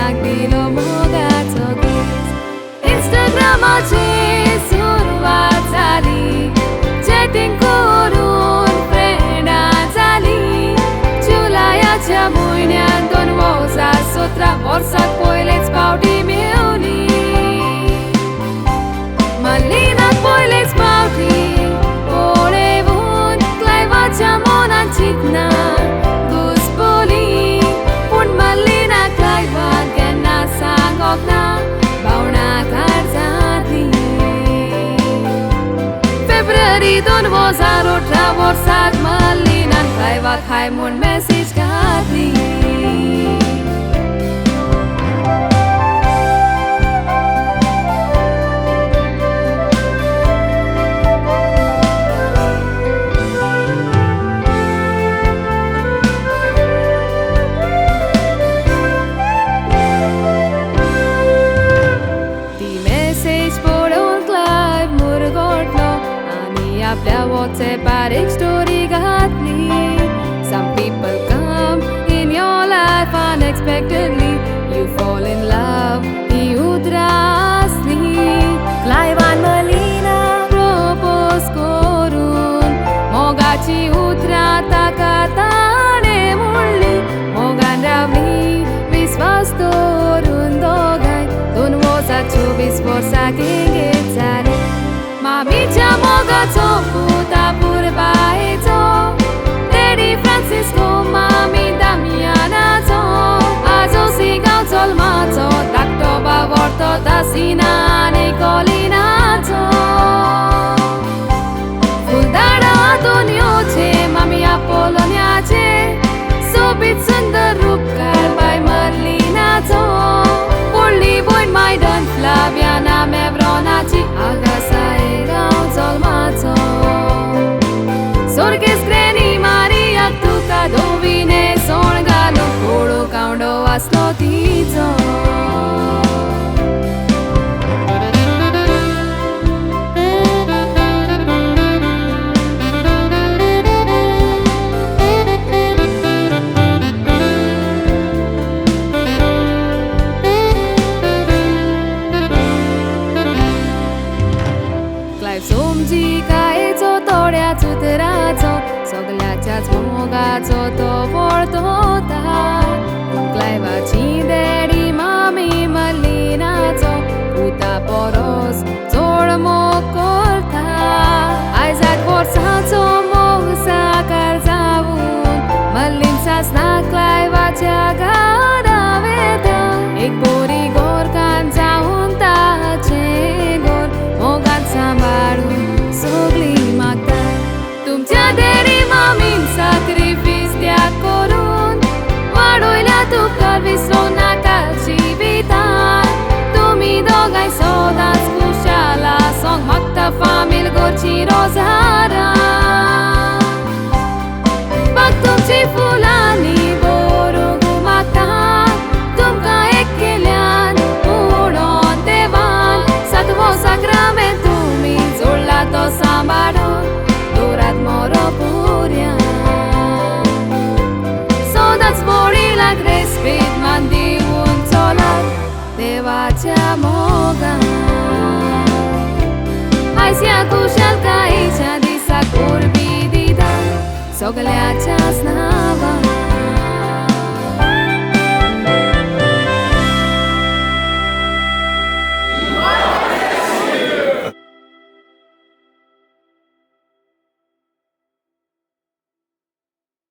प्रेमाक दिलो मोगाचो केस इंस्टाग्रामाची सुरवात जाली चॅटिंग करून फ्रेंडां जाली जुलयाच्या म्हयन्यान 2017 वर्साक पयलेच फावटी मेवली मल्लिनाक पयलेच फावटी पळयवून क्लायवाच्या मनान चिंतना घुसपली पूण मल्लिना क्लायवान केन्ना सांगोक ना भावनाक हार जातली फेब्रुवारी 2018 वर्साक मल्लिनान क्लायवाक हाय म्हूण मॅसेज घातली आपल्या WhatsAppar एक स्टोरी घातली Some people come in your life unexpectedly You fall in love ही उतरा असली क्लायवान मल्लिना प्रपोज करून मोगाची उतरां ताका ताणें म्हणली मोगान रावली विस्वास दवरून दोगांय 2024 वर्साक एंगेज जाले मामीच्या मोगाचो पुता पुरबायेचो डॅडी फ्रांसिस्को मामी दामियानाचो आजोसी गांवचो अल्माचो धाकटो भाव ऑर्थोदासिना आनी कॉलिनाचो फुलदाडा दोनयोचे मामी आपोलोनियाचे सोबीत सुंदर रूपकार बाय मल्लिनाचो व्हडली भयण मायडन फ्लावियाना मेव्रोनाची आगासाये गांवचो अल्माचो सोर्गेस ग्रेनी मारियाक तुका दोविने सोण घालूंक कोळो कावंडो आसलो तिचो सोमजी कायेचो तोड्याच उतराचो सगल्याच्याच मोगाचो तो वळतोता क्लायवाची डॅडी मामी मल्लिनाचो पुता पोरोस चोड मोग करता आयज वर्साचो मोग साकार जावून मल्लिन सासना क्लायवाच्या घरा वेता एक बोरी गोरकान जावून ताचे गोर मोगान सांबाळून सगळी मागतात तुमच्या डॅडी मामीन सॅक्रिफीस त्याग करून वाडयल्या तुका विसरो नाका जिवितांत तुमी दोगांय सदांच खुशाल आसोंक मागता फामील करची रोजारां बाग तुमची फुलांनी बरोवंक मागता तुमकां एक केल्यान म्हणोन देवान सातवो साक्रामेंत तुमी जोडला तो सांबाळून दोरात मोरो पुर्या सदांच वडीलाक रेस्पेद मान दिवून चलात देवाच्या मोगान आयज ह्या खुशालकायेच्या दिसाक परबी दिता सगल्याच्या